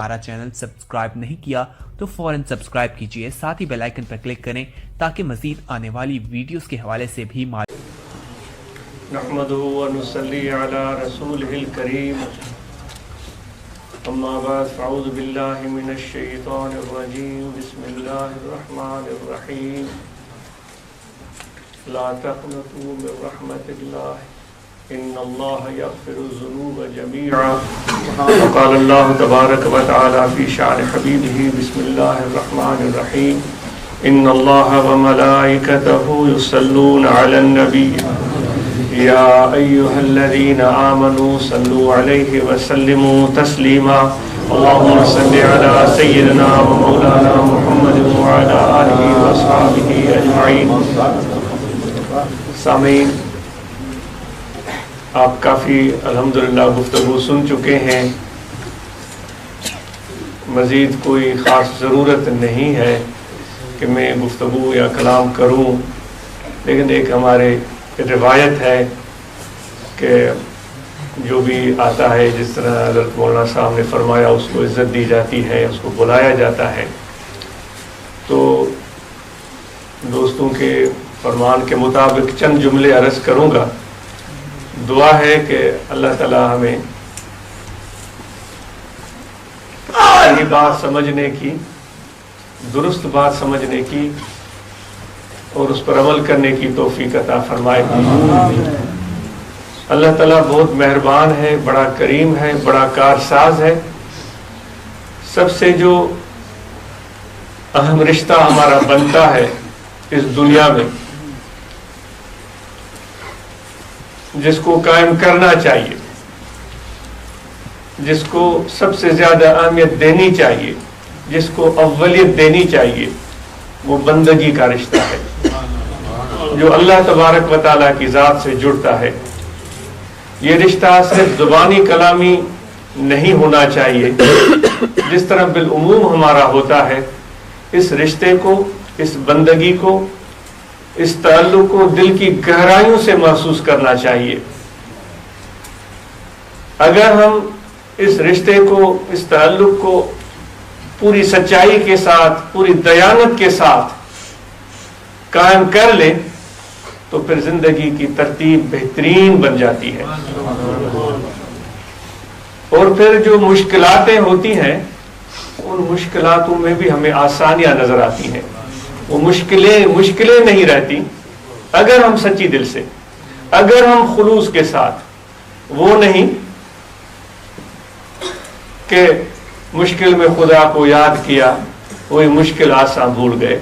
ہمارا channel subscribe نہیں کیا تو فوراً سبسکرائب کیجئے، ساتھ ہی بیل آئیکن پر کلک کریں تاکہ مزید آنے والی ویڈیوز کے حوالے سے بھی نحمده ونصلي على رسوله الكريم اما بعد فاعوذ بالله من الشيطان الرجيم بسم الله الرحمن الرحيم لا تقنطوا من رحمة الله ان الله يغفر الذنوب جميعا وقال الله تبارك وتعالى في شأن حبيبه بسم الله الرحمن الرحيم ان الله وملائكته يصلون على النبي يا ايها الذين امنوا صلوا عليه وسلموا تسليما اللهم صل على سيدنا ومولانا محمد وعلى اله واصحابه اجمعين. سامعین، آپ کافی الحمدللہ گفتگو سن چکے ہیں، مزید کوئی خاص ضرورت نہیں ہے کہ میں گفتگو یا کلام کروں، لیکن ایک ہمارے روایت ہے کہ جو بھی آتا ہے، جس طرح حضرت مولانا صاحب نے فرمایا، اس کو عزت دی جاتی ہے، اس کو بلایا جاتا ہے. تو دوستوں کے فرمان کے مطابق چند جملے عرض کروں گا. دعا ہے کہ اللہ تعالی ہمیں صحیح بات سمجھنے کی، درست بات سمجھنے کی اور اس پر عمل کرنے کی توفیق عطا فرمائے. اللہ تعالیٰ بہت مہربان ہے، بڑا کریم ہے، بڑا کارساز ہے. سب سے جو اہم رشتہ ہمارا بنتا ہے اس دنیا میں، جس کو قائم کرنا چاہیے، جس کو سب سے زیادہ اہمیت دینی چاہیے، جس کو اولیت دینی چاہیے، وہ بندگی کا رشتہ ہے جو اللہ تبارک و تعالیٰ کی ذات سے جڑتا ہے. یہ رشتہ صرف زبانی کلامی نہیں ہونا چاہیے جس طرح بالعموم ہمارا ہوتا ہے. اس رشتے کو، اس بندگی کو، اس تعلق کو دل کی گہرائیوں سے محسوس کرنا چاہیے. اگر ہم اس رشتے کو، اس تعلق کو پوری سچائی کے ساتھ، پوری دیانت کے ساتھ قائم کر لیں تو پھر زندگی کی ترتیب بہترین بن جاتی ہے. اور پھر جو مشکلاتیں ہوتی ہیں، ان مشکلاتوں میں بھی ہمیں آسانیاں نظر آتی ہیں. وہ مشکلیں نہیں رہتی اگر ہم سچی دل سے، اگر ہم خلوص کے ساتھ، وہ نہیں کہ مشکل میں خدا کو یاد کیا، وہی مشکل آسان بھول گئے.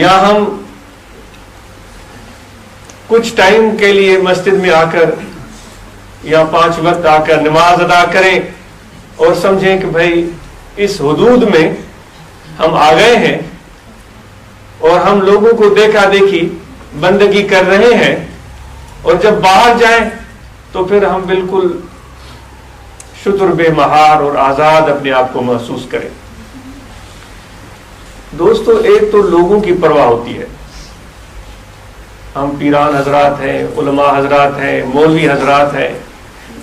یا ہم کچھ ٹائم کے لیے مسجد میں آ کر یا 5 وقت آ کر نماز ادا کریں اور سمجھیں کہ بھائی اس حدود میں ہم آ گئے ہیں اور ہم لوگوں کو دیکھا دیکھی بندگی کر رہے ہیں، اور جب باہر جائیں تو پھر ہم بالکل شتر بے مہار اور آزاد اپنے آپ کو محسوس کریں. دوستو، ایک تو لوگوں کی پرواہ ہوتی ہے. ہم پیران حضرات ہیں، علماء حضرات ہیں، مولوی حضرات ہیں،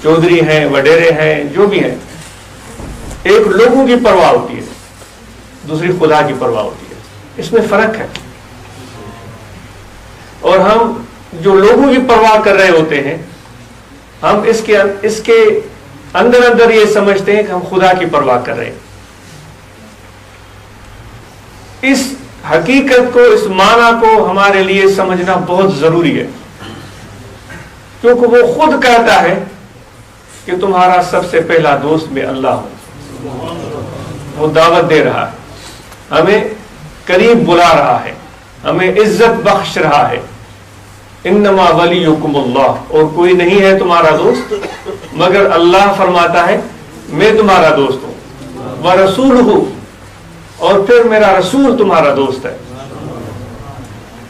چودھری ہیں، وڈیرے ہیں، جو بھی ہیں. ایک لوگوں کی پرواہ ہوتی ہے، دوسری خدا کی پرواہ ہوتی ہے. اس میں فرق ہے. اور ہم جو لوگوں کی پرواہ کر رہے ہوتے ہیں، ہم اس کے اندر یہ سمجھتے ہیں کہ ہم خدا کی پرواہ کر رہے ہیں. اس حقیقت کو، اس معنی کو ہمارے لیے سمجھنا بہت ضروری ہے، کیونکہ وہ خود کہتا ہے کہ تمہارا سب سے پہلا دوست میں اللہ ہوں. وہ دعوت دے رہا ہے، ہمیں قریب بلا رہا ہے، ہمیں عزت بخش رہا ہے. انما ولیکم اللہ، اور کوئی نہیں ہے تمہارا دوست مگر اللہ فرماتا ہے میں تمہارا دوست ہوں. ورسولہ، اور پھر میرا رسول تمہارا دوست ہے.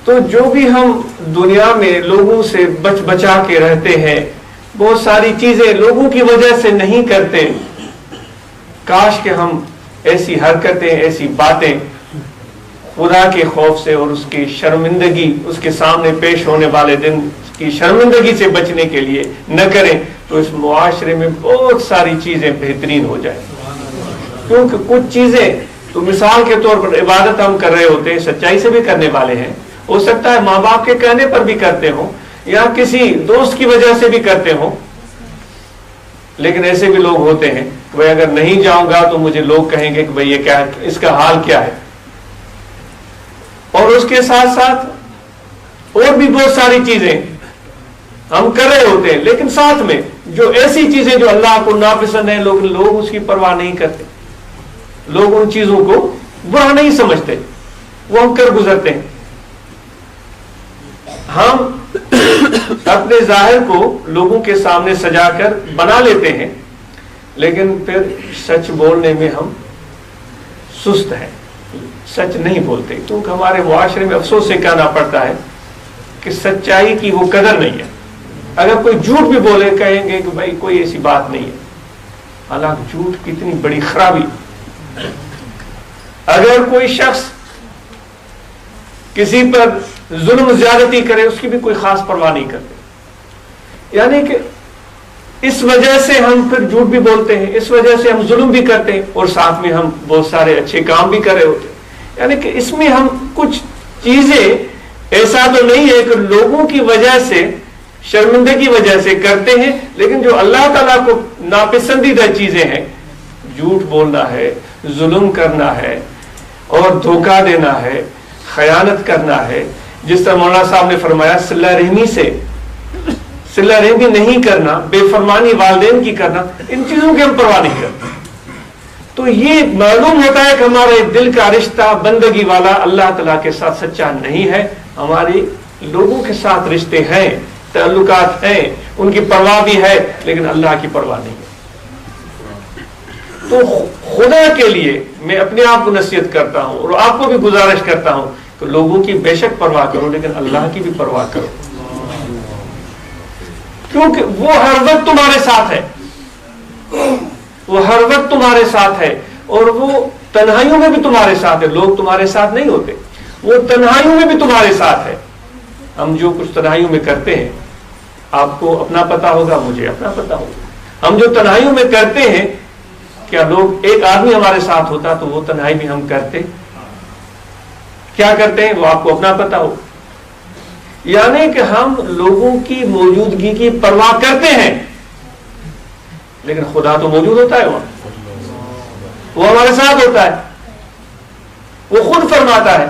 تو جو بھی ہم دنیا میں لوگوں سے بچا کے رہتے ہیں، بہت ساری چیزیں لوگوں کی وجہ سے نہیں کرتے. کاش کہ ہم ایسی حرکتیں، ایسی باتیں خدا کے خوف سے اور اس کی شرمندگی، اس کے سامنے پیش ہونے والے دن کی شرمندگی سے بچنے کے لیے نہ کریں تو اس معاشرے میں بہت ساری چیزیں بہترین ہو جائیں. کیونکہ کچھ چیزیں تو مثال کے طور پر عبادت ہم کر رہے ہوتے ہیں، سچائی سے بھی کرنے والے ہیں، ہو سکتا ہے ماں باپ کے کہنے پر بھی کرتے ہوں یا کسی دوست کی وجہ سے بھی کرتے ہوں، لیکن ایسے بھی لوگ ہوتے ہیں کہ بھائی اگر نہیں جاؤں گا تو مجھے لوگ کہیں گے کہ بھائی یہ کیا، اس کا حال کیا ہے. اور اس کے ساتھ ساتھ اور بھی بہت ساری چیزیں ہم کر رہے ہوتے ہیں، لیکن ساتھ میں جو ایسی چیزیں جو اللہ کو ناپسند ہیں لوگ اس کی پرواہ نہیں کرتے، لوگ ان چیزوں کو برا نہیں سمجھتے، وہ ہم کر گزرتے ہیں. ہم اپنے ظاہر کو لوگوں کے سامنے سجا کر بنا لیتے ہیں، لیکن پھر سچ بولنے میں ہم سست ہیں، سچ نہیں بولتے، کیونکہ ہمارے معاشرے میں افسوس سے کہنا پڑتا ہے کہ سچائی کی وہ قدر نہیں ہے. اگر کوئی جھوٹ بھی بولے کہیں گے کہ بھائی کوئی ایسی بات نہیں ہے، حالانکہ جھوٹ کتنی بڑی خرابی. اگر کوئی شخص کسی پر ظلم زیادتی کرے اس کی بھی کوئی خاص پرواہ نہیں کرتے، یعنی کہ اس وجہ سے ہم پھر جھوٹ بھی بولتے ہیں، اس وجہ سے ہم ظلم بھی کرتے ہیں اور ساتھ میں ہم بہت سارے اچھے کام بھی کر رہے ہوتے ہیں. یعنی کہ اس میں ہم کچھ چیزیں ایسا تو نہیں ہے کہ لوگوں کی وجہ سے، شرمندگی کی وجہ سے کرتے ہیں، لیکن جو اللہ تعالیٰ کو ناپسندیدہ چیزیں ہیں، جھوٹ بولنا ہے، ظلم کرنا ہے اور دھوکہ دینا ہے، خیانت کرنا ہے، جس طرح مولانا صاحب نے فرمایا صلہ رحمی سے، صلہ رحمی نہیں کرنا، بے فرمانی والدین کی کرنا، ان چیزوں کی ہم پرواہ نہیں کرتے. تو یہ معلوم ہوتا ہے کہ ہمارے دل کا رشتہ بندگی والا اللہ تعالیٰ کے ساتھ سچا نہیں ہے. ہماری لوگوں کے ساتھ رشتے ہیں، تعلقات ہیں، ان کی پرواہ بھی ہے، لیکن اللہ کی پرواہ نہیں ہے. تو خدا کے لیے میں اپنے آپ کو نصیحت کرتا ہوں اور آپ کو بھی گزارش کرتا ہوں کہ لوگوں کی بے شک پرواہ کرو، لیکن اللہ کی بھی پرواہ کرو، کیونکہ وہ ہر وقت تمہارے ساتھ ہے، وہ ہر وقت تمہارے ساتھ ہے، اور وہ تنہائیوں میں بھی تمہارے ساتھ ہے. لوگ تمہارے ساتھ نہیں ہوتے، وہ تنہائیوں میں بھی تمہارے ساتھ ہے. ہم جو کچھ تنہائیوں میں کرتے ہیں، آپ کو اپنا پتا ہوگا، مجھے اپنا پتا ہوگا، ہم جو تنہائیوں میں کرتے ہیں، کیا لوگ ایک آدمی ہمارے ساتھ ہوتا تو وہ تنہائی بھی ہم کرتے؟ کیا کرتے ہیں وہ آپ کو اپنا پتا ہو. یعنی کہ ہم لوگوں کی موجودگی کی پرواہ کرتے ہیں، لیکن خدا تو موجود ہوتا ہے، وہ ہمارے ساتھ ہوتا ہے. وہ خود فرماتا ہے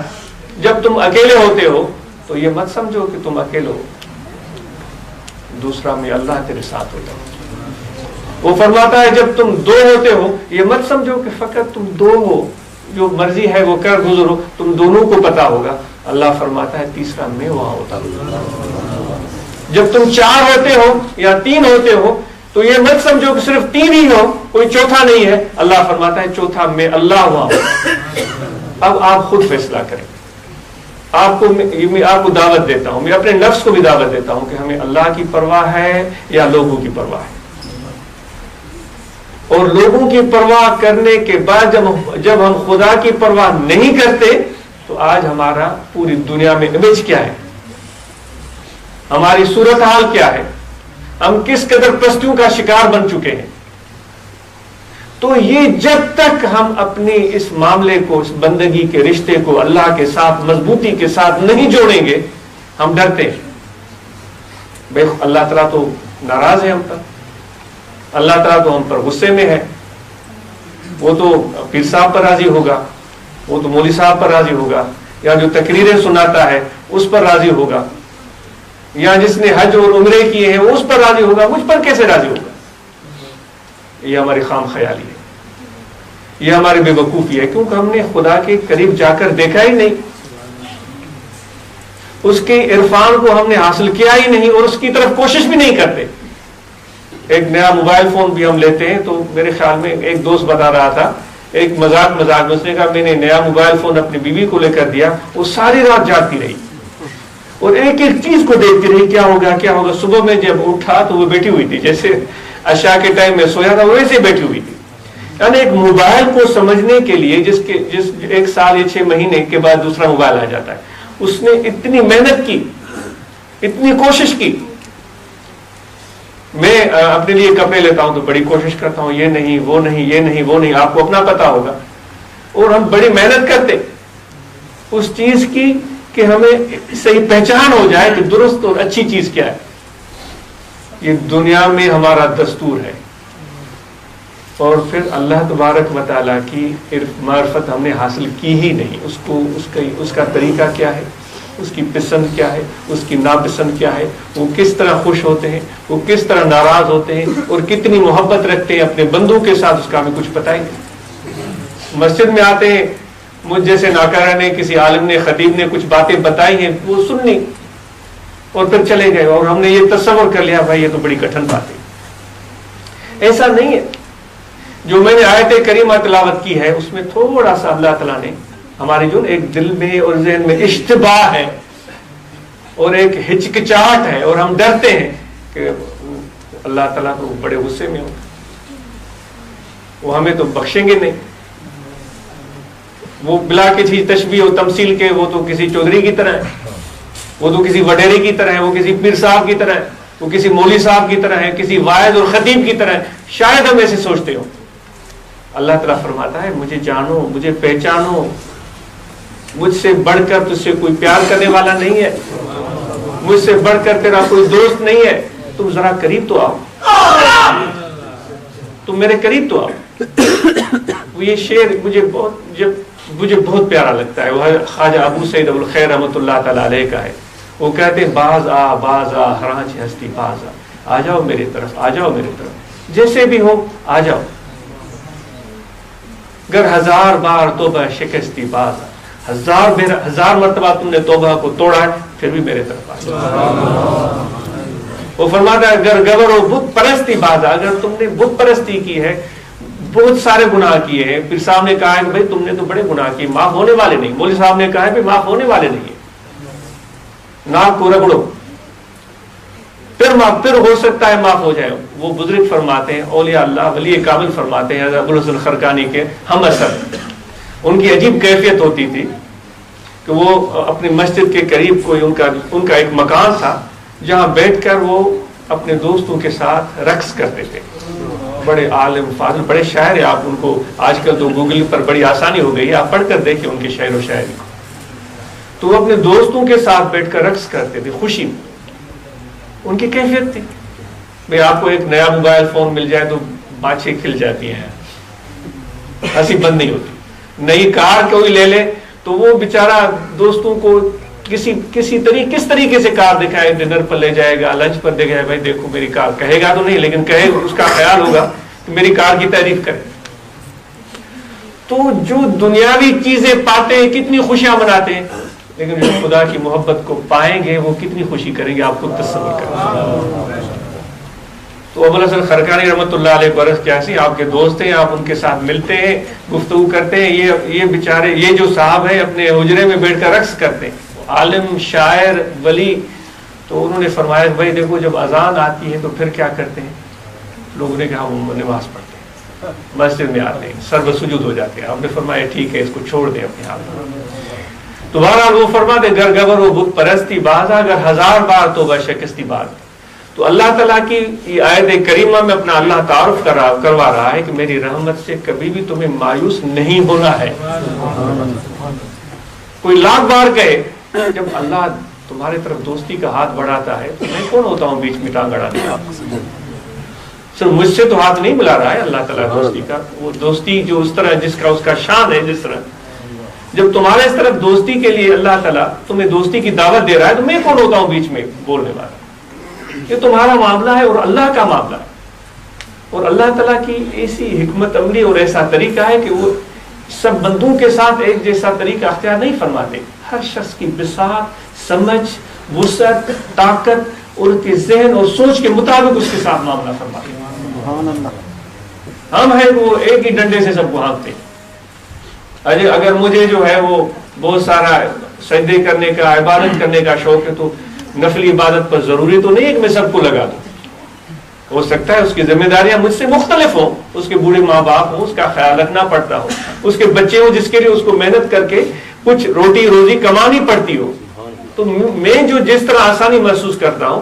جب تم اکیلے ہوتے ہو تو یہ مت سمجھو کہ تم اکیلے ہو، دوسرا میں اللہ تیرے ساتھ ہوتا ہے. وہ فرماتا ہے جب تم دو ہوتے ہو یہ مت سمجھو کہ فقط تم دو ہو، جو مرضی ہے وہ کر گزرو، تم دونوں کو پتا ہوگا. اللہ فرماتا ہے تیسرا میں وہاں ہوتا ہوں. جب تم چار ہوتے ہو یا تین ہوتے ہو تو یہ مت سمجھو کہ صرف تین ہی ہو، کوئی چوتھا نہیں ہے. اللہ فرماتا ہے چوتھا میں اللہ وہاں ہوں. اب آپ خود فیصلہ کریں. آپ کو دعوت دیتا ہوں، میں اپنے نفس کو بھی دعوت دیتا ہوں کہ ہمیں اللہ کی پرواہ ہے یا لوگوں کی پرواہ ہے. اور لوگوں کی پرواہ کرنے کے بعد جب ہم خدا کی پرواہ نہیں کرتے تو آج ہمارا پوری دنیا میں امیج کیا ہے، ہماری صورتحال کیا ہے، ہم کس قدر پستیوں کا شکار بن چکے ہیں. تو یہ جب تک ہم اپنی اس معاملے کو، اس بندگی کے رشتے کو اللہ کے ساتھ مضبوطی کے ساتھ نہیں جوڑیں گے، ہم ڈرتے ہیں. بھائی اللہ تعالیٰ تو ناراض ہے ہم پر، اللہ تعالیٰ تو ہم پر غصے میں ہے، وہ تو پیر صاحب پر راضی ہوگا، وہ تو مولوی صاحب پر راضی ہوگا، یا جو تقریریں سناتا ہے اس پر راضی ہوگا، یا جس نے حج اور عمرے کیے ہیں وہ اس پر راضی ہوگا، مجھ پر کیسے راضی ہوگا. یہ ہماری خام خیالی ہے، یہ ہماری بے وقوفی ہے، کیونکہ ہم نے خدا کے قریب جا کر دیکھا ہی نہیں، اس کے عرفان کو ہم نے حاصل کیا ہی نہیں، اور اس کی طرف کوشش بھی نہیں کرتے. ایک نیا موبائل فون بھی ہم لیتے ہیں تو میرے خیال میں ایک دوست بتا رہا تھا، ایک مذاق میں اس نے کہا میں نے نیا موبائل فون اپنی بیوی کو لے کر دیا، وہ ساری رات جاگتی رہی اور ایک ایک چیز کو دیکھتی رہی، کیا ہوگا کیا ہوگا. صبح میں جب اٹھا تو وہ بیٹھی ہوئی تھی، جیسے عشاء کے ٹائم میں سویا تھا ویسے بیٹھی ہوئی تھی. یعنی ایک موبائل کو سمجھنے کے لیے جس ایک سال یا 6 مہینے کے بعد دوسرا موبائل آ جاتا ہے، اس نے اتنی محنت کی، اتنی کوشش کی، میں اپنے لیے کپڑے لیتا ہوں تو بڑی کوشش کرتا ہوں یہ نہیں وہ نہیں یہ نہیں وہ نہیں، آپ کو اپنا پتا ہوگا، اور ہم بڑی محنت کرتے اس چیز کی کہ ہمیں صحیح پہچان ہو جائے کہ درست اور اچھی چیز کیا ہے. یہ دنیا میں ہمارا دستور ہے. اور پھر اللہ تبارک و تعالیٰ کی معرفت ہم نے حاصل کی ہی نہیں. اس کا طریقہ کیا ہے، اس کی پسند کیا ہے، اس کی ناپسند کیا ہے، وہ کس طرح خوش ہوتے ہیں، وہ کس طرح ناراض ہوتے ہیں، اور کتنی محبت رکھتے ہیں اپنے بندوں کے ساتھ، اس کا ہمیں کچھ پتہ ہی نہیں. مسجد میں آتے ہیں، مجھ جیسے ناکارہ نے، کسی عالم نے، خطیب نے کچھ باتیں بتائی ہیں، وہ سننی اور پھر چلے گئے، اور ہم نے یہ تصور کر لیا بھائی یہ تو بڑی کٹھن بات ہے. ایسا نہیں ہے. جو میں نے آیت کریمہ تلاوت کی ہے اس میں تھوڑا سا اللہ تعالیٰ نے ہمارے جو ایک دل میں اور ذہن میں اشتباہ ہے اور ایک ہچکچاہٹ ہے، اور ہم ڈرتے ہیں کہ اللہ تعالیٰ تو بڑے غصے میں ہو، وہ ہمیں تو بخشیں گے نہیں، وہ بلا کسی تشبیہ و تمثیل کے وہ تو کسی چودھری کی طرح ہے، وہ تو کسی وڈیرے کی طرح ہے، وہ کسی پیر صاحب کی طرح ہے، وہ کسی مولوی صاحب کی طرح ہے، کسی واعظ اور خطیب کی طرح ہے. شاید ہم ایسے سوچتے ہو. اللہ تعالیٰ فرماتا ہے مجھے جانو، مجھے پہچانو، مجھ سے بڑھ کر تجھ سے کوئی پیار کرنے والا نہیں ہے، مجھ سے بڑھ کر تیرا کوئی دوست نہیں ہے. تم ذرا قریب تو آؤ، تم میرے قریب تو آؤ. یہ شعر مجھے بہت پیارا لگتا ہے. وہ خواجہ ابو سعید ابو الخیر رحمۃ اللہ تعالی علیہ کا ہے. وہ کہتے ہیں باز آ ہرانچ ہستی باز آ جاؤ میری طرف، آ جاؤ میری طرف، جیسے بھی ہو آ جاؤ. گر ہزار بار توبہ شکستی باز آ، ہزار مرتبہ تم نے توبہ کو توڑا ہے پھر بھی میرے طرف آ جاؤ. وہ فرماتا ہے گر گور و بت پرستی باز آ، اگر تم نے بت پرستی کی ہے، بہت سارے گناہ کیے ہیں، پھر صاحب نے کہا ہے کہ بھائی تم نے تو بڑے گناہ کیے، معاف ہونے والے نہیں. مولوی صاحب نے کہا ہے کہ معاف ہونے والے نہیں ہیں، ناک کو رگڑو پھر ہو سکتا ہے معاف ہو جائے. وہ بزرگ فرماتے ہیں، اولیاء اللہ ولی کامل فرماتے ہیں ابو الحسن خرقانی کے ہم اثر، ان کی عجیب کیفیت ہوتی تھی کہ وہ اپنی مسجد کے قریب کوئی ان کا ایک مکان تھا جہاں بیٹھ کر وہ اپنے دوستوں کے ساتھ رقص کرتے تھے. بڑے عالم فاضل بڑے شاعر ہیں، آپ ان کو آج کل تو گوگل پر بڑی آسانی ہو گئی ہے، آپ پڑھ کر دیکھیں ان کے شعر و شاعری کو. تو وہ اپنے دوستوں کے ساتھ بیٹھ کر رقص کرتے تھے خوشی میں. ان کی کیفیت تھی بھئی آپ کو ایک نیا موبائل فون مل جائے تو بانچیں کھل جاتی ہیں، ہنسی بند نہیں ہوتی. نئی کار کوئی لے لے تو وہ بیچارہ دوستوں کو کس طریقے سے کار دکھائے، ڈنر پر لے جائے گا، لنچ پر دکھائے، بھائی دیکھو میری کار، کہے گا تو نہیں لیکن کہے اس کا خیال ہوگا کہ میری کار کی تعریف کرے. تو جو دنیاوی چیزیں پاتے ہیں کتنی خوشیاں مناتے ہیں، لیکن جو خدا کی محبت کو پائیں گے وہ کتنی خوشی کریں گے آپ کو تصور کریں. تو ابو الحسن خرقانی رحمۃ اللہ علیہ برس کیسی آپ کے دوست ہیں، آپ ان کے ساتھ ملتے ہیں، گفتگو کرتے ہیں. یہ بیچارے یہ جو صاحب ہیں اپنے حجرے میں بیٹھ کر رقص کرتے ہیں، عالم شاعر ولی. تو انہوں نے فرمایا بھائی دیکھو جب اذان آتی ہے تو پھر کیا کرتے ہیں. لوگوں نے کہا وہ نماز پڑھتے ہیں، مسجد میں آتے ہیں، سر بسجود ہو جاتے ہیں. آپ نے فرمایا ٹھیک ہے اس کو چھوڑ دیں اپنے ہاتھ میں. تو بہرحال وہ فرماتے گر گبر و بت پرستی باز اگر ہزار بار توبہ شکستی باز. تو اللہ تعالیٰ کی آیت کریمہ میں اپنا اللہ تعارف کروا رہا ہے کہ میری رحمت سے کبھی بھی تمہیں مایوس نہیں ہونا ہے. کوئی لاکھ بار کہے جب اللہ تمہاری طرف دوستی کا ہاتھ بڑھاتا ہے تو میں کون ہوتا ہوں بیچ میں ٹانگ اڑانے کا. صرف مجھ سے تو ہاتھ نہیں ملا رہا ہے اللہ تعالیٰ دوستی کا. وہ دوستی جو اس طرح جس کا شان ہے، جس طرح جب تمہارے اس طرف دوستی کے لیے اللہ تعالیٰ تمہیں دوستی کی دعوت دے رہا ہے تو میں کون ہوتا ہوں بیچ میں بولنے والا. یہ تمہارا معاملہ ہے اور اللہ کا معاملہ ہے. اور اللہ تعالیٰ کی ایسی حکمت عملی اور ایسا طریقہ ہے کہ وہ سب بندوں کے ساتھ ایک جیسا طریقہ اختیار نہیں فرماتے. ہر شخص کی بساط، سمجھ، وسعت، طاقت اور اس کے ذہن اور سوچ کے مطابق اس کے ساتھ معاملہ فرماتے ہیں. ہم ہیں وہ ایک ہی ڈنڈے سے سب کو ہانکتے ہیں. اگر مجھے جو ہے وہ بہت سارا سجدے کرنے کا، عبادت کرنے کا شوق ہے تو نفلی عبادت پر ضروری تو نہیں ہے کہ میں سب کو لگا دوں. ہو سکتا ہے اس کی ذمہ داریاں مجھ سے مختلف ہوں، اس کے بوڑھے ماں باپ ہوں، اس کا خیال رکھنا پڑتا ہو، اس کے بچے ہوں جس کے لیے اس کو محنت کر کے کچھ روٹی روزی کمانی پڑتی ہو. تو میں جو جس طرح آسانی محسوس کرتا ہوں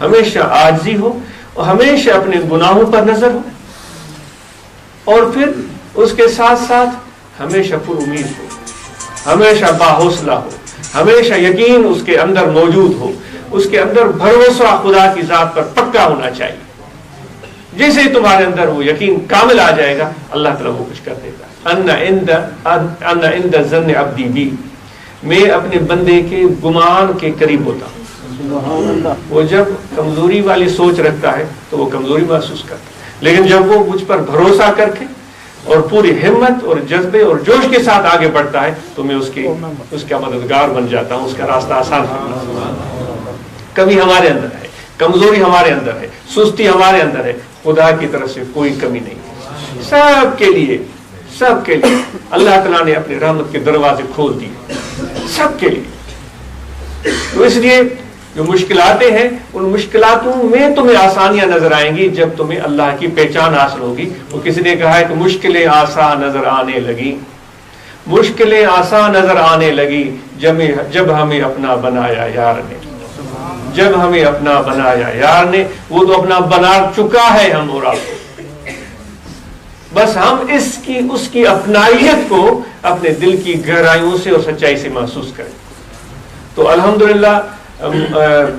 ہمیشہ عاجزی ہو، اور ہمیشہ اپنے گناہوں پر نظر ہو، اور پھر اس کے ساتھ ساتھ ہمیشہ پر امید ہو، ہمیشہ باحوصلہ ہو، ہمیشہ یقین اس کے اندر موجود ہو، اس کے اندر بھروسہ خدا کی ذات پر پکا ہونا چاہیے. جیسے ہی تمہارے اندر وہ یقین کامل آ جائے گا، اللہ تعالیٰ وہ کچھ کر دے گا. ان عند ظن عبدی بی، میں اپنے بندے کے گمان کے قریب ہوتا ہوں. وہ جب کمزوری والی سوچ رکھتا ہے تو وہ کمزوری محسوس کرتا ہے، لیکن جب وہ مجھ پر بھروسہ کر کے اور پوری ہمت اور جذبے اور جوش کے ساتھ آگے بڑھتا ہے تو میں اس کا مددگار بن جاتا ہوں، اس کا راستہ آسان کرتا ہوں. کمی ہمارے اندر ہے، کمزوری ہمارے اندر ہے، سستی ہمارے اندر ہے، خدا کی طرف سے کوئی کمی نہیں ہے. سب کے لیے اللہ تعالیٰ نے اپنی رحمت کے دروازے کھول دیے، سب کے لیے. تو اس لیے جو مشکلاتیں ہیں، ان مشکلاتوں میں تمہیں آسانیاں نظر آئیں گی جب تمہیں اللہ کی پہچان حاصل ہوگی. وہ کسی نے کہا ہے کہ مشکلیں آسان نظر آنے لگی، مشکلیں آسان نظر آنے لگی جب ہمیں اپنا بنایا یار نے، جب ہمیں اپنا بنایا یار نے. وہ تو اپنا بنا چکا ہے ہم اور آپ کو، بس ہم اس کی اپنائیت کو اپنے دل کی گہرائیوں سے اور سچائی سے محسوس کریں. تو الحمدللہ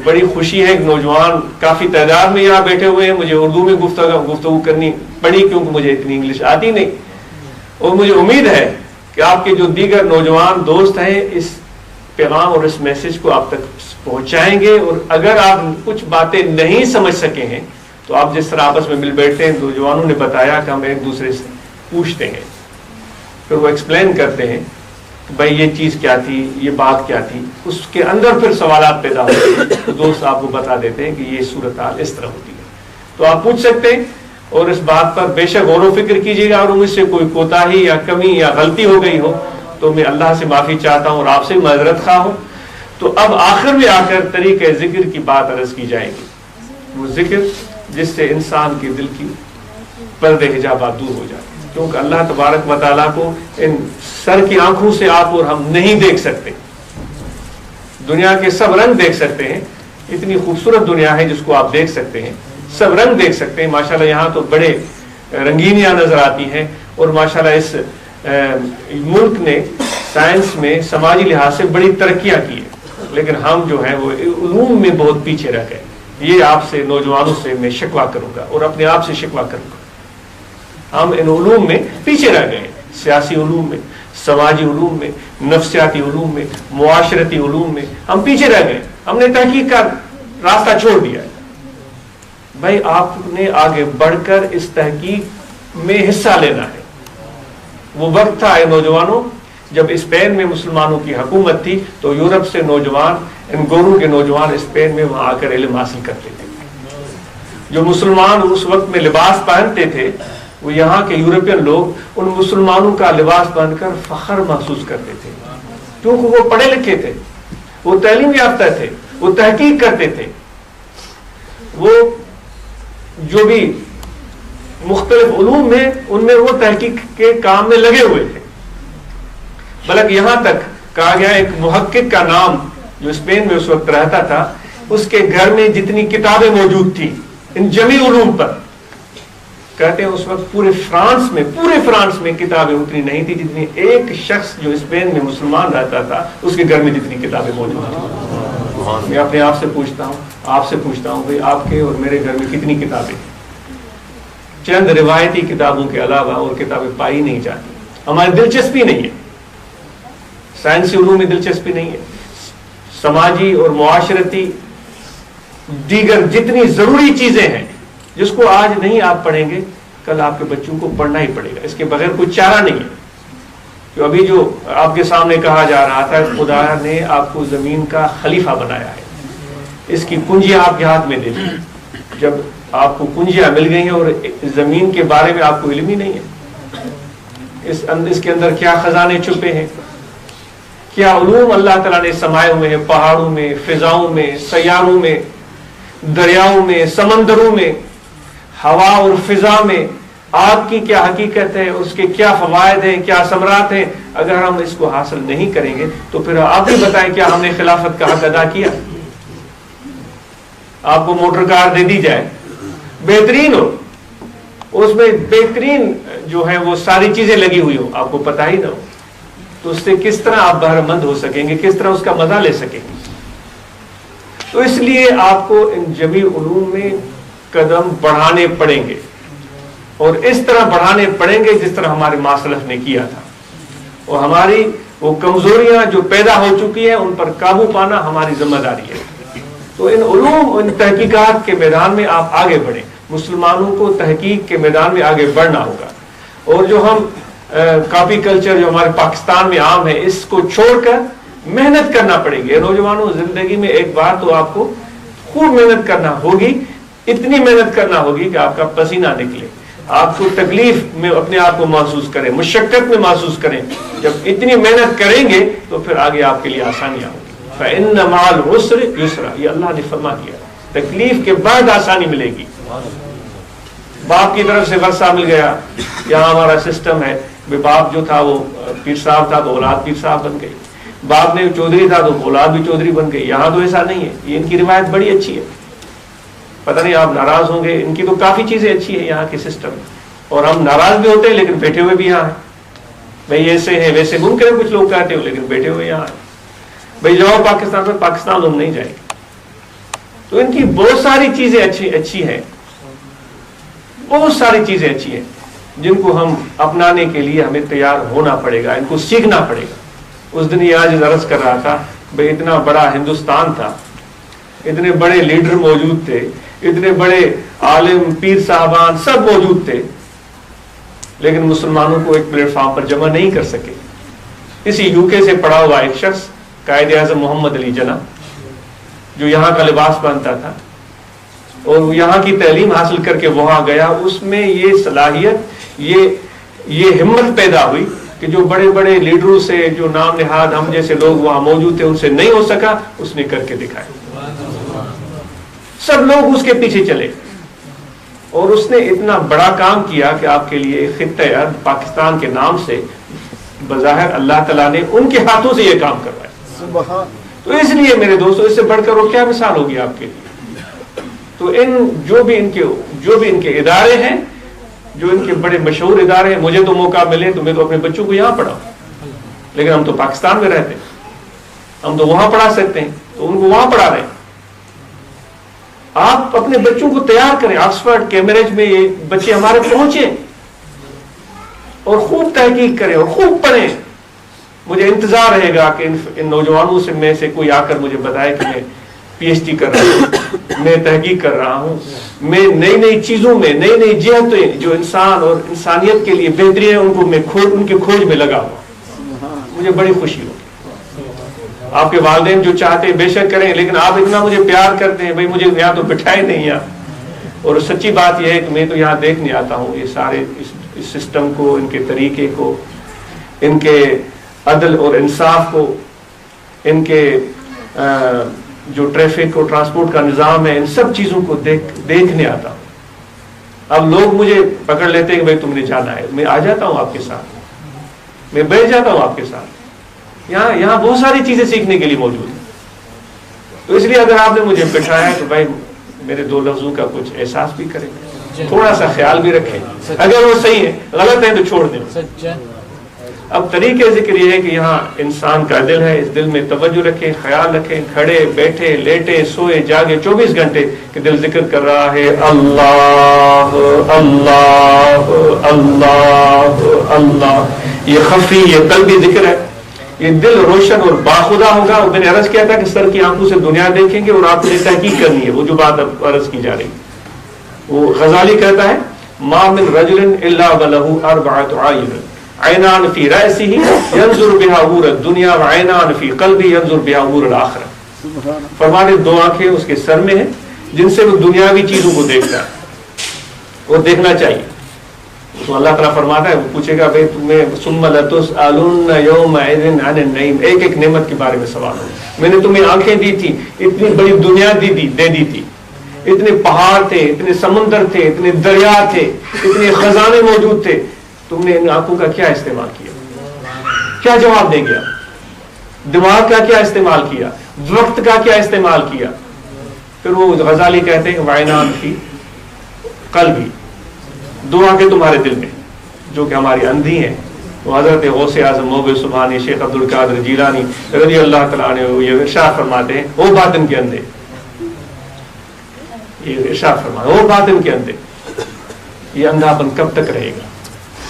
بڑی خوشی ہے کہ نوجوان کافی تعداد میں یہاں بیٹھے ہوئے ہیں. مجھے اردو میں گفتگو کرنی پڑی کیونکہ مجھے اتنی انگلش آتی نہیں، اور مجھے امید ہے کہ آپ کے جو دیگر نوجوان دوست ہیں اس پیغام اور اس میسج کو آپ تک پہنچائیں گے. اور اگر آپ کچھ باتیں نہیں سمجھ سکے ہیں تو آپ جس طرح آپس میں مل بیٹھتے ہیں، نوجوانوں نے بتایا کہ ہم ایک دوسرے سے پوچھتے ہیں، پھر وہ ایکسپلین کرتے ہیں کہ بھائی یہ چیز کیا تھی، یہ بات کیا تھی. اس کے اندر پھر سوالات پیدا ہوتے ہیں تو دوست آپ کو بتا دیتے ہیں کہ یہ صورتحال اس طرح ہوتی ہے. تو آپ پوچھ سکتے ہیں، اور اس بات پر بے شک غور و فکر کیجیے گا. اور مجھ سے کوئی کوتاہی یا کمی یا غلطی ہو گئی ہو تو میں اللہ سے معافی چاہتا ہوں اور آپ سے معذرت خواہ ہوں. تو اب آخر میں آ کر طریقہ ذکر کی بات عرض کی جائے گی. وہ ذکر جس سے انسان کے دل کی پردے حجابات دور ہو جائے، کیونکہ اللہ تبارک و تعالیٰ کو ان سر کی آنکھوں سے آپ اور ہم نہیں دیکھ سکتے. دنیا کے سب رنگ دیکھ سکتے ہیں، اتنی خوبصورت دنیا ہے جس کو آپ دیکھ سکتے ہیں، سب رنگ دیکھ سکتے ہیں. ماشاءاللہ یہاں تو بڑے رنگینیاں نظر آتی ہیں، اور ماشاءاللہ اس ملک نے سائنس میں سماجی لحاظ سے بڑی ترقیاں کی ہیں، لیکن ہم جو ہیں وہ علوم میں بہت پیچھے رہ گئے. یہ آپ سے نوجوانوں سے میں شکوہ کروں گا اور اپنے آپ سے شکوہ کروں گا. ہم ان علوم میں پیچھے رہ گئے، سیاسی علوم میں، سماجی علوم میں، نفسیاتی علوم میں، معاشرتی علوم میں ہم پیچھے رہ گئے. ہم نے تحقیق کا راستہ چھوڑ دیا. بھائی آپ نے آگے بڑھ کر اس تحقیق میں حصہ لینا ہے. وہ وقت تھا اے نوجوانوں جب اسپین میں مسلمانوں کی حکومت تھی تو یورپ سے نوجوان، ان گوروں کے نوجوان اسپین میں وہاں آ کر علم حاصل کرتے تھے. جو مسلمان اس وقت میں لباس پہنتے تھے، وہ یہاں کے یورپین لوگ ان مسلمانوں کا لباس پہن کر فخر محسوس کرتے تھے، کیونکہ وہ پڑھے لکھے تھے، وہ تعلیم یافتہ تھے، وہ تحقیق کرتے تھے، وہ جو بھی مختلف علوم میں ان میں وہ تحقیق کے کام میں لگے ہوئے تھے. بلکہ یہاں تک کہا گیا ایک محقق کا نام جو اسپین میں اس وقت رہتا تھا، اس کے گھر میں جتنی کتابیں موجود تھی ان جمی علوم پر، کہتے ہیں اس وقت پورے فرانس میں کتابیں اتنی نہیں تھی جتنی ایک شخص جو اسپین میں مسلمان رہتا تھا اس کے گھر میں جتنی کتابیں موجود تھیں. میں اپنے آپ سے پوچھتا ہوں، آپ سے پوچھتا ہوں، بھائی آپ کے اور میرے گھر میں کتنی کتابیں ہیں؟ چند روایتی کتابوں کے علاوہ اور کتابیں پائی نہیں جاتی. ہماری دلچسپی نہیں ہے، سائنسی علوم میں دلچسپی نہیں ہے، سماجی اور معاشرتی دیگر جتنی ضروری چیزیں ہیں جس کو آج نہیں آپ پڑھیں گے کل آپ کے بچوں کو پڑھنا ہی پڑے گا. اس کے بغیر کوئی چارہ نہیں ہے. جو ابھی جو آپ کے سامنے کہا جا رہا تھا، خدا نے آپ کو زمین کا خلیفہ بنایا ہے، اس کی کنجیاں آپ کے ہاتھ میں دے دی. جب آپ کو کنجیاں مل گئی ہیں اور زمین کے بارے میں آپ کو علم ہی نہیں ہے، اس کے اندر کیا خزانے چھپے ہیں، کیا علوم اللہ تعالیٰ نے سمائے ہوئے ہیں پہاڑوں میں، فضاؤں میں، سیاروں میں، دریاؤں میں، سمندروں میں، ہوا اور فضا میں آگ کی کیا حقیقت ہے، اس کے کیا فوائد ہیں، کیا ثمرات ہیں. اگر ہم اس کو حاصل نہیں کریں گے تو پھر آپ بھی بتائیں کیا ہم نے خلافت کا حق ادا کیا؟ آپ کو موٹر کار دے دی جائے بہترین ہو, اس میں بہترین جو ہے وہ ساری چیزیں لگی ہوئی ہو, آپ کو پتہ ہی نہ ہو, تو اس سے کس طرح آپ بہرمند ہو سکیں گے, کس طرح اس کا مزہ لے سکیں گے. تو اس لیے آپ کو ان جمی علوم میں قدم بڑھانے پڑیں گے, اور اس طرح بڑھانے پڑیں گے جس طرح ہمارے ماسلف نے کیا تھا, اور ہماری وہ کمزوریاں جو پیدا ہو چکی ہیں ان پر قابو پانا ہماری ذمہ داری ہے. تو ان علوم, ان تحقیقات کے میدان میں آپ آگے بڑھیں. مسلمانوں کو تحقیق کے میدان میں آگے بڑھنا ہوگا, اور جو ہم کاپی کلچر جو ہمارے پاکستان میں عام ہے, اس کو چھوڑ کر محنت کرنا پڑے گی. نوجوانوں, زندگی میں ایک بار تو آپ کو خوب محنت کرنا ہوگی, اتنی محنت کرنا ہوگی کہ آپ کا پسینہ نکلے, آپ کو تکلیف میں اپنے آپ کو محسوس کریں, مشقت میں محسوس کریں. جب اتنی محنت کریں گے تو پھر آگے آپ کے لیے آسانیاں ہوں گی. فَإِنَّ مَعَ الْعُسْرِ يُسْرًا, یہ اللہ نے فرما دیا, تکلیف کے بعد آسانی ملے گی. باپ کی طرف سے ورثہ مل گیا, یہاں ہمارا سسٹم ہے, باپ جو تھا وہ پیر صاحب تھا تو اولاد پیر صاحب بن گئی, باپ نے چودھری تھا تو اولاد بھی چودھری بن گئی. یہاں تو ایسا نہیں ہے, یہ ان کی روایت بڑی اچھی ہے. پتہ نہیں آپ ناراض ہوں گے, ان کی تو کافی چیزیں اچھی ہیں یہاں کے سسٹم میں, اور ہم ناراض بھی ہوتے ہیں لیکن بیٹھے ہوئے بھی یہاں ہیں. بھئی ایسے ہیں ویسے ممکن ہے کچھ لوگ کہتے ہو, لیکن بیٹھے ہوئے یہاں ہیں. بھئی جاؤ پاکستان میں, پاکستان ہم نہیں جائیں گے. تو ان کی بہت ساری چیزیں اچھی ہیں, بہت ساری چیزیں اچھی ہیں جن کو ہم اپنانے کے لیے ہمیں تیار ہونا پڑے گا, ان کو سیکھنا پڑے گا. اس دن یہ آج عرض کر رہا تھا, بھئی اتنا بڑا ہندوستان تھا, اتنے بڑے لیڈر موجود تھے, اتنے بڑے عالم پیر صاحبان سب موجود تھے, لیکن مسلمانوں کو ایک پلیٹ فارم پر جمع نہیں کر سکے. اسی UK سے پڑھا ہوا ایک شخص قائد اعظم محمد علی جناح, جو یہاں کا لباس پہنتا تھا اور یہاں کی تعلیم حاصل کر کے وہاں گیا, اس میں یہ صلاحیت, یہ ہمت پیدا ہوئی کہ جو بڑے بڑے لیڈروں سے, جو نام نہاد ہم جیسے لوگ وہاں موجود تھے, ان سے نہیں ہو سکا, اس نے کر کے دکھایا. سب لوگ اس کے پیچھے چلے, اور اس نے اتنا بڑا کام کیا کہ آپ کے لیے خطہ ارض پاکستان کے نام سے بظاہر اللہ تعالیٰ نے ان کے ہاتھوں سے یہ کام کروایا. تو اس لیے میرے دوستو, اس سے بڑھ کر وہ کیا مثال ہوگی آپ کے لیے. تو جو بھی ان کے ادارے ہیں, جو ان کے بڑے مشہور ادارے ہیں, مجھے تو موقع ملے تو میں تو اپنے بچوں کو یہاں پڑھاؤں, لیکن ہم تو پاکستان میں رہتے ہیں, ہم تو وہاں پڑھا سکتے ہیں, تو ان کو وہاں پڑھا رہے ہیں. آپ اپنے بچوں کو تیار کریں, آکسفورڈ کیمبرج میں یہ بچے ہمارے پہنچے, اور خوب تحقیق کریں اور خوب پڑھیں. مجھے انتظار رہے گا کہ ان نوجوانوں سے میں سے کوئی آ کر مجھے بتائے کہ میں PhD کر رہا ہوں, میں تحقیق کر رہا ہوں, میں نئی چیزوں میں, نئی جہتیں جو انسان اور انسانیت کے لیے بہتری ہے ان کو میں ان کی کھوج میں لگا ہوں. مجھے بڑی خوشی ہوگی. آپ کے والدین جو چاہتے ہیں بے شک کریں, لیکن آپ اتنا مجھے پیار کرتے ہیں, بھائی مجھے یہاں تو بٹھائے نہیں یہاں. اور سچی بات یہ ہے کہ میں تو یہاں دیکھنے آتا ہوں یہ سارے اس سسٹم کو, ان کے طریقے کو, ان کے عدل اور انصاف کو, ان کے جو ٹریفک اور ٹرانسپورٹ کا نظام ہے, ان سب چیزوں کو دیکھنے آتا ہوں. اب لوگ مجھے پکڑ لیتے ہیں کہ بھائی تم نے جانا ہے, میں آ جاتا ہوں آپ کے ساتھ, میں بیٹھ جاتا ہوں آپ کے ساتھ. یہاں بہت ساری چیزیں سیکھنے کے لیے موجود ہیں. تو اس لیے اگر آپ نے مجھے بٹھایا تو بھائی میرے 2 لفظوں کا کچھ احساس بھی کریں, تھوڑا سا خیال بھی رکھیں, اگر وہ صحیح ہے, غلط ہے تو چھوڑ دیں. اب طریقے ذکر یہ ہے کہ یہاں انسان کا دل ہے, اس دل میں توجہ رکھیں, خیال رکھیں, کھڑے بیٹھے لیٹے سوئے جاگے 24 گھنٹے کہ دل ذکر کر رہا ہے اللہ اللہ اللہ اللہ. یہ خفی, یہ قلبی ذکر ہے. یہ دل روشن اور باخدا ہوگا. اور میں نے عرض کیا تھا کہ سر کی آنکھوں سے دنیا دیکھیں گے, اور آپ نے تحقیق کرنی ہے. وہ جو بات اب عرض کی جا رہی, وہ غزالی کہتا ہے ما من رجل الا وله 4 عین, عینان فی رأسہ ینظر بها امور الدنیا وعینان فی قلبہ ینظر بها امور الآخرہ. فرمانے 2 آنکھیں اس کے سر میں ہیں جن سے وہ دنیاوی چیزوں کو دیکھتا ہے, اور دیکھنا چاہیے. تو اللہ تعالیٰ فرماتا ہے, وہ پوچھے گا بھائی تمہیں ثم لتسألن یومئذ عن النعیم, ایک ایک نعمت کے بارے میں سوال ہو. میں نے تمہیں آنکھیں دی تھی, اتنی بڑی دنیا دے دی تھی, اتنے پہاڑ تھے, اتنے سمندر تھے, اتنے دریا تھے, اتنے خزانے موجود تھے, تم نے ان آنکھوں کا کیا استعمال کیا؟ کیا جواب دیں گے؟ دماغ کا کیا استعمال کیا؟ وقت کا کیا استعمال کیا؟ پھر وہ غزالی کہتے ہیں وائنان کی قلبی، دو آنکھیں تمہارے دل میں جو کہ ہماری اندھی ہیں. وہ حضرت غوث اعظم موب سبحانی شیخ عبد القادر جیلانی رضی اللہ تعالیٰ عنہ یہ ارشاد فرماتے ہیں وہ باطن کے اندھے، یہ ارشاد فرماتے وہ باطن کے اندھے. یہ اندھاپن کب تک رہے گا؟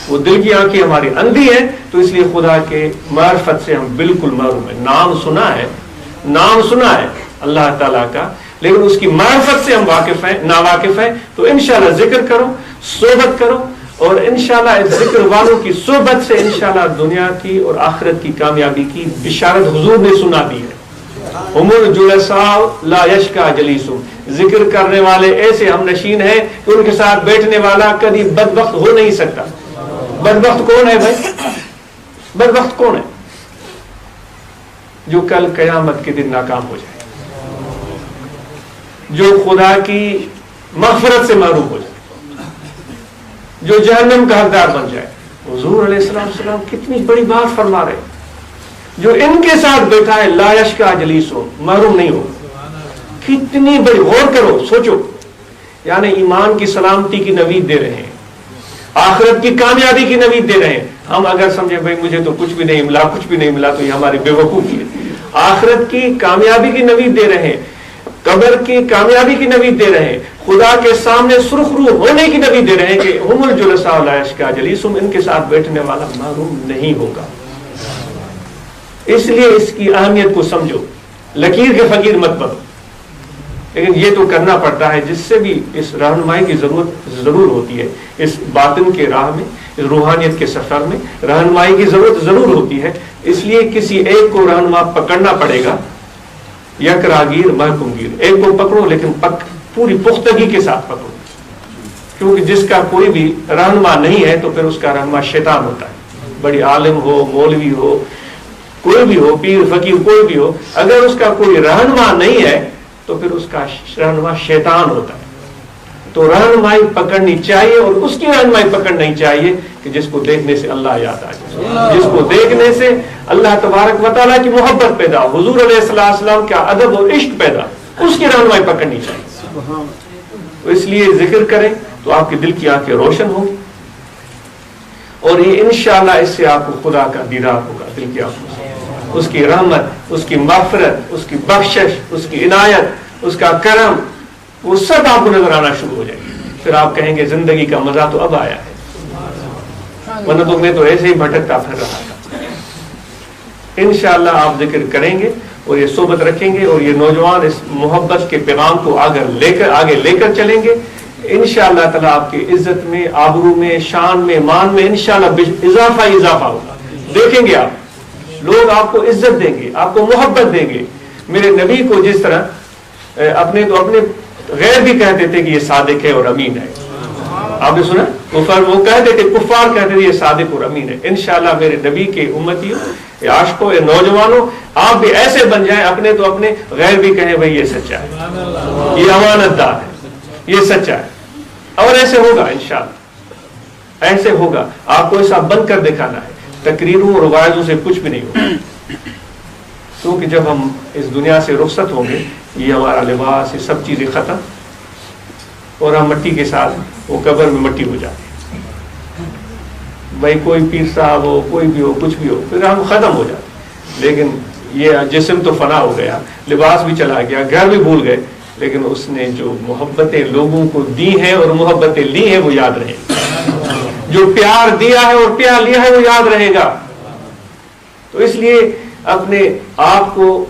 وہ دل کی آنکھیں ہماری اندھی ہیں، تو اس لیے خدا کے معرفت سے ہم بالکل محروم ہیں. نام سنا ہے اللہ تعالیٰ کا، لیکن اس کی معرفت سے ہم واقف ہیں، ناواقف ہیں. تو انشاءاللہ ذکر کرو، صحبت کرو، اور انشاءاللہ اس ذکر والوں کی صحبت سے انشاءاللہ دنیا کی اور آخرت کی کامیابی کی بشارت حضور نے سنا دی ہے. ہم الجلساء لا یشکا جلیسہم، ذکر کرنے والے ایسے ہم نشین ہیں کہ ان کے ساتھ بیٹھنے والا کبھی بدبخت ہو نہیں سکتا. بدبخت کون ہے بھائی؟ بدبخت کون ہے؟ جو کل قیامت کے دن ناکام ہو جائے، جو خدا کی مغفرت سے محروم ہو جائے، جو جہنم کا حقدار بن جائے. حضور علیہ السلام کتنی بڑی بات فرما رہے ہیں. جو ان کے ساتھ بیٹھا ہے لا یشکا جلیسہم، محروم نہیں ہو. کتنی بڑی، غور کرو، سوچو. یعنی ایمان کی سلامتی کی نوید دے رہے ہیں، آخرت کی کامیابی کی نوید دے رہے ہیں. ہم اگر سمجھے بھائی مجھے تو کچھ بھی نہیں ملا تو یہ ہماری بے وقوفی ہے. آخرت کی کامیابی کی نوید دے رہے ہیں، قبر کی کامیابی کی نوید دے رہے ہیں، خدا کے سامنے سرخ روح ہونے کی نوید دے رہے ہیں کہ ہم الجلساء لا یشکا جلیسہم، ان کے ساتھ بیٹھنے والا محروم نہیں ہوگا. اس لیے اس کی اہمیت کو سمجھو. لکیر کے فقیر مت بنو. لیکن یہ تو کرنا پڑتا ہے، جس سے بھی اس رہنمائی کی ضرورت ضرور ہوتی ہے. اس باطن کے راہ میں، اس روحانیت کے سفر میں رہنمائی کی ضرورت ضرور ہوتی ہے. اس لیے کسی ایک کو رہنما پکڑنا پڑے گا. یک راگیر محکوم گیر، ایک کو پکڑو لیکن پوری پختگی کے ساتھ پکڑو. کیونکہ جس کا کوئی بھی رہنما نہیں ہے تو پھر اس کا رہنما شیطان ہوتا ہے. بڑی عالم ہو، مولوی ہو، کوئی بھی ہو، پیر فقیر کوئی بھی ہو، اگر اس کا کوئی رہنما نہیں ہے تو پھر اس کا رہنما شیطان ہوتا ہے. تو رہنمائی پکڑنی چاہیے، اور اس کی رہنمائی پکڑنی چاہیے کہ جس کو دیکھنے سے اللہ یاد آ جائے، جس کو دیکھنے سے اللہ تبارک و تعالیٰ کی محبت پیدا، حضور علیہ السلام کا ادب اور عشق پیدا، اس کی رہنمائی پکڑنی چاہیے. تو اس لیے ذکر کریں تو آپ کے دل کی آنکھیں روشن ہوں گی، اور یہ انشاءاللہ اس سے آپ کو خدا کا دیدار ہوگا. دل کی آنکھوں سے اس کی رحمت، اس کی مغفرت، اس کی بخشش، اس کی عنایت، اس کا کرم، وہ سب آپ کو نظر آنا شروع ہو جائے گی. پھر آپ کہیں گے زندگی کا مزہ تو اب آیا ہے، ورنہ تو میں تو ایسے ہی بھٹکتا پھر رہا تھا. انشاءاللہ آپ ذکر کریں گے اور یہ صحبت رکھیں گے، اور یہ نوجوان اس محبت کے پیغام کو آگے لے کر چلیں گے. انشاءاللہ تعالیٰ آپ کی عزت میں، آبرو میں، شان میں، مان میں انشاءاللہ اضافہ ہوگا. دیکھیں گے آپ، لوگ آپ کو عزت دیں گے، آپ کو محبت دیں گے. میرے نبی کو جس طرح اپنے غیر بھی کہتے تھے کہ یہ صادق ہے اور امین ہے. آپ نے سنا وہ کہتے تھے، کفار کہتے تھے یہ صادق اور امین ہے. انشاءاللہ میرے نبی کے امتیوں، عاشقوں، یا نوجوانوں، آپ بھی ایسے بن جائیں، اپنے غیر بھی کہیں بھائی یہ سچا ہے، یہ امانت دار ہے، یہ سچا ہے. اور ایسے ہوگا انشاءاللہ، ایسے ہوگا. آپ کو ایسا بن کر دکھانا ہے. تقریروں اور وعظوں سے کچھ بھی نہیں ہوگا، کیونکہ جب ہم اس دنیا سے رخصت ہوں گے، یہ ہمارا لباس، یہ سب چیزیں ختم، اور ہم مٹی کے ساتھ وہ قبر میں مٹی ہو جاتے ہیں. بھائی کوئی پیر صاحب ہو، کوئی بھی ہو، کچھ بھی ہو، پھر ہم ختم ہو جاتے. لیکن یہ جسم تو فنا ہو گیا، لباس بھی چلا گیا، گھر بھی بھول گئے، لیکن اس نے جو محبتیں لوگوں کو دی ہیں اور محبتیں لی ہیں وہ یاد رہیں. جو پیار دیا ہے اور پیار لیا ہے وہ یاد رہے گا. تو اس لیے اپنے آپ کو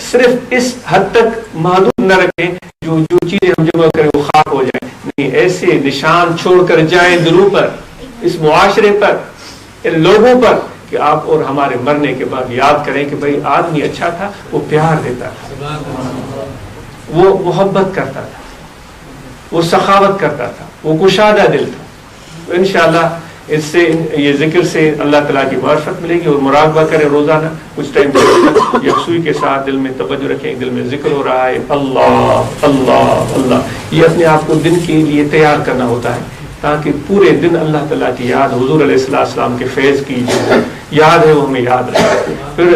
صرف اس حد تک محدود نہ رکھیں جو چیزیں ہم جمع کریں وہ خاک ہو جائیں. نہیں، ایسے نشان چھوڑ کر جائیں دلوں پر، اس معاشرے پر، ان لوگوں پر، کہ آپ اور ہمارے مرنے کے بعد یاد کریں کہ بھائی آدمی اچھا تھا، وہ پیار دیتا تھا، وہ محبت کرتا تھا، وہ سخاوت کرتا تھا، وہ کشادہ دل تھا. تو انشاءاللہ اس سے، یہ ذکر سے اللہ تعالیٰ کی معرفت ملے گی. اور مراقبہ کریں روزانہ کچھ ٹائم یکسوئی کے ساتھ دل میں توجہ رکھیں، دل میں ذکر ہو رہا ہے اللہ اللہ اللہ. یہ اپنے آپ کو دن کے لیے تیار کرنا ہوتا ہے تاکہ پورے دن اللہ تعالیٰ کی یاد، حضور علیہ السلام کے فیض کی جو یاد ہے وہ ہمیں یاد رہے. پھر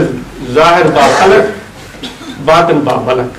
ظاہر با خلق، باطن با ملک.